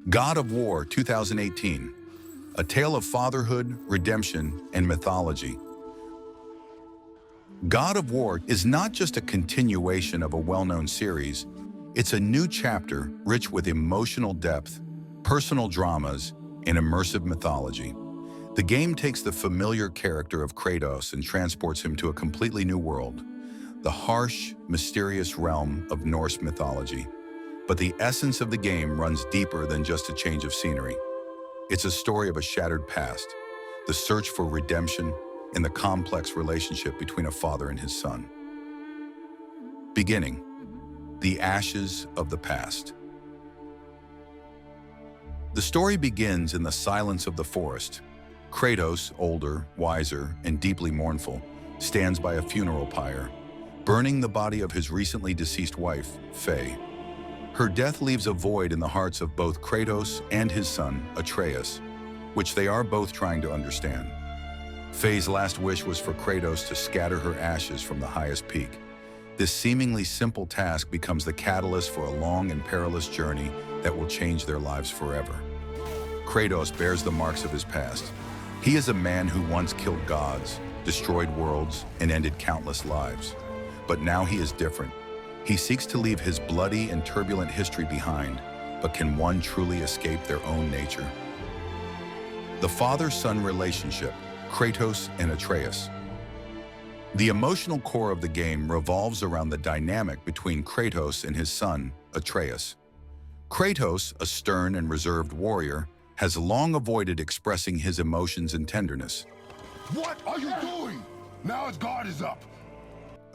God of War 2018, a tale of fatherhood, redemption, and mythology. God of War is not just a continuation of a well-known series, it's a new chapter rich with emotional depth, personal dramas, and immersive mythology. The game takes the familiar character of Kratos and transports him to a completely new world, the harsh, mysterious realm of Norse mythology. But the essence of the game runs deeper than just a change of scenery. It's a story of a shattered past, the search for redemption, and the complex relationship between a father and his son. Beginning, the ashes of the past. The story begins in the silence of the forest. Kratos, older, wiser, and deeply mournful, stands by a funeral pyre, burning the body of his recently deceased wife, Faye. Her death leaves a void in the hearts of both Kratos and his son, Atreus, which they are both trying to understand. Faye's last wish was for Kratos to scatter her ashes from the highest peak. This seemingly simple task becomes the catalyst for a long and perilous journey that will change their lives forever. Kratos bears the marks of his past. He is a man who once killed gods, destroyed worlds, and ended countless lives. But now he is different. He seeks to leave his bloody and turbulent history behind, but can one truly escape their own nature? The father-son relationship, Kratos and Atreus. The emotional core of the game revolves around the dynamic between Kratos and his son, Atreus. Kratos, a stern and reserved warrior, has long avoided expressing his emotions and tenderness. What are you doing? Now his guard is up.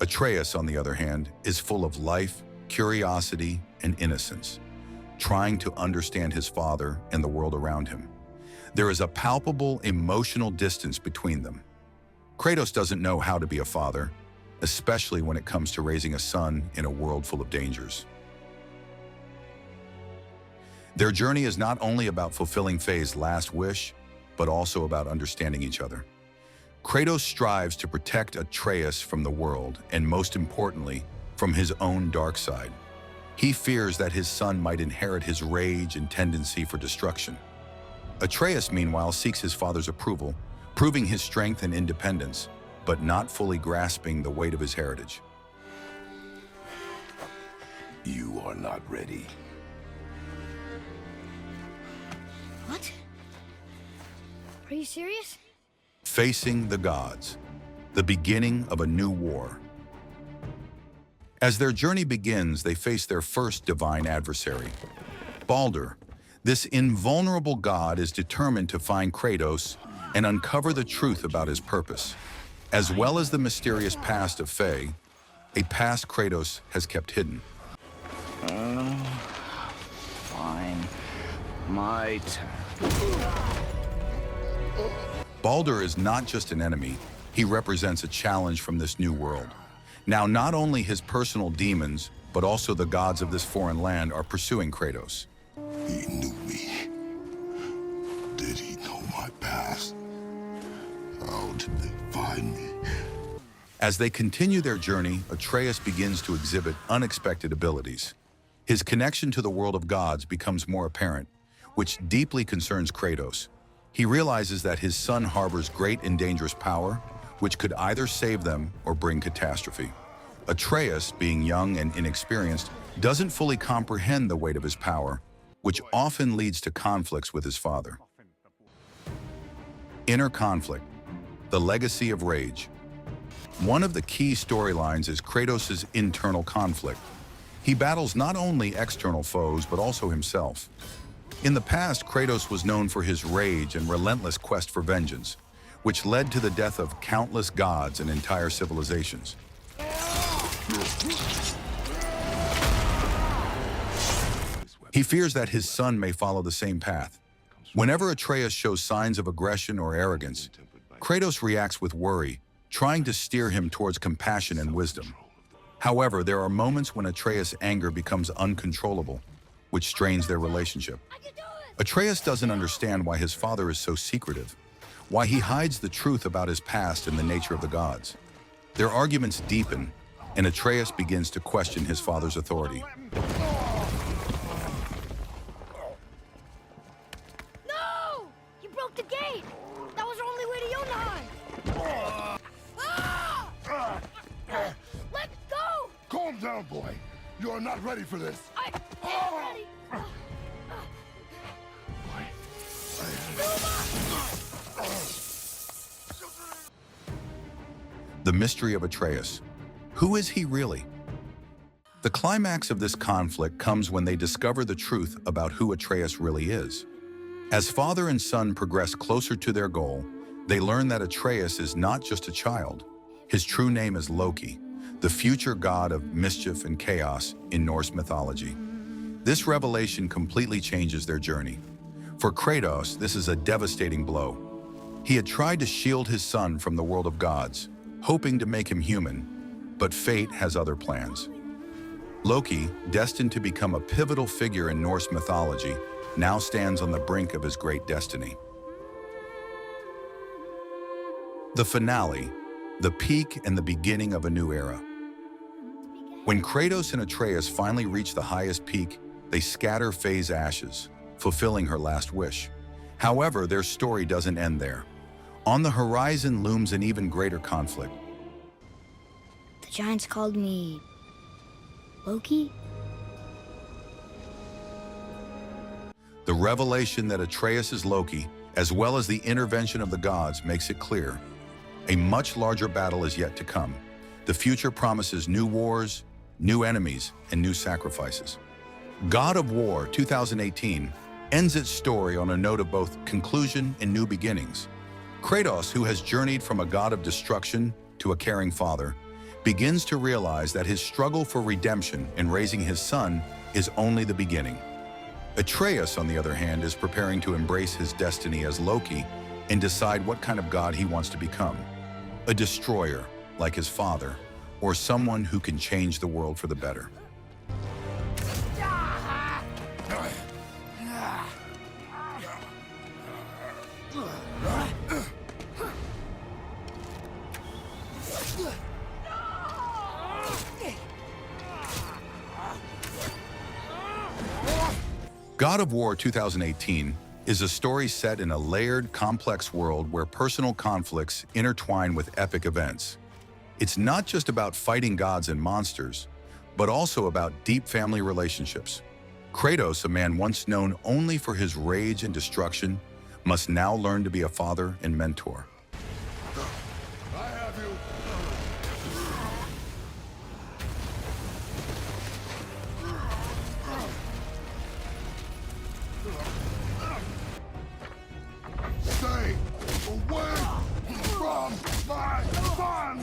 Atreus, on the other hand, is full of life, curiosity, and innocence, trying to understand his father and the world around him. There is a palpable emotional distance between them. Kratos doesn't know how to be a father, especially when it comes to raising a son in a world full of dangers. Their journey is not only about fulfilling Faye's last wish, but also about understanding each other. Kratos strives to protect Atreus from the world, and most importantly, from his own dark side. He fears that his son might inherit his rage and tendency for destruction. Atreus, meanwhile, seeks his father's approval, proving his strength and independence, but not fully grasping the weight of his heritage. You are not ready. What? Are you serious? Facing the gods, the beginning of a new war. As their journey begins, they face their first divine adversary, Baldur. This invulnerable god is determined to find Kratos and uncover the truth about his purpose, as well as the mysterious past of Faye, a past Kratos has kept hidden. Fine. My turn. Baldur is not just an enemy, he represents a challenge from this new world. Now, not only his personal demons, but also the gods of this foreign land are pursuing Kratos. He knew me. Did he know my past? How did they find me? As they continue their journey, Atreus begins to exhibit unexpected abilities. His connection to the world of gods becomes more apparent, which deeply concerns Kratos. He realizes that his son harbors great and dangerous power, which could either save them or bring catastrophe. Atreus, being young and inexperienced, doesn't fully comprehend the weight of his power, which often leads to conflicts with his father. Inner conflict, the legacy of rage. One of the key storylines is Kratos' internal conflict. He battles not only external foes, but also himself. In the past, Kratos was known for his rage and relentless quest for vengeance, which led to the death of countless gods and entire civilizations. He fears that his son may follow the same path. Whenever Atreus shows signs of aggression or arrogance, Kratos reacts with worry, trying to steer him towards compassion and wisdom. However, there are moments when Atreus' anger becomes uncontrollable, which strains their relationship. Atreus doesn't understand why his father is so secretive, why he hides the truth about his past and the nature of the gods. Their arguments deepen, and Atreus begins to question his father's authority. boy. You are not ready for this. I am ready. The mystery of Atreus. Who is he really? The climax of this conflict comes when they discover the truth about who Atreus really is. As father and son progress closer to their goal, they learn that Atreus is not just a child. His true name is Loki, the future god of mischief and chaos in Norse mythology. This revelation completely changes their journey. For Kratos, this is a devastating blow. He had tried to shield his son from the world of gods, hoping to make him human, but fate has other plans. Loki, destined to become a pivotal figure in Norse mythology, now stands on the brink of his great destiny. The finale, the peak and the beginning of a new era. When Kratos and Atreus finally reach the highest peak, they scatter Faye's ashes, fulfilling her last wish. However, their story doesn't end there. On the horizon looms an even greater conflict. The giants called me Loki? The revelation that Atreus is Loki, as well as the intervention of the gods, makes it clear. A much larger battle is yet to come. The future promises new wars, new enemies, and new sacrifices. God of War 2018 ends its story on a note of both conclusion and new beginnings. Kratos, who has journeyed from a god of destruction to a caring father, begins to realize that his struggle for redemption in raising his son is only the beginning. Atreus, on the other hand, is preparing to embrace his destiny as Loki and decide what kind of god he wants to become. A destroyer, like his father, or someone who can change the world for the better. God of War 2018 is a story set in a layered, complex world where personal conflicts intertwine with epic events. It's not just about fighting gods and monsters, but also about deep family relationships. Kratos, a man once known only for his rage and destruction, must now learn to be a father and mentor. I have you. Stay away from my son!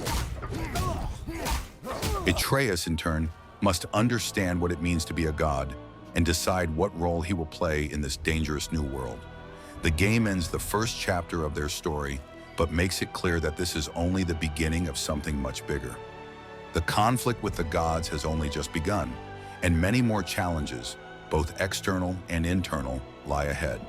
Atreus, in turn, must understand what it means to be a god and decide what role he will play in this dangerous new world. The game ends the first chapter of their story, but makes it clear that this is only the beginning of something much bigger. The conflict with the gods has only just begun, and many more challenges, both external and internal, lie ahead.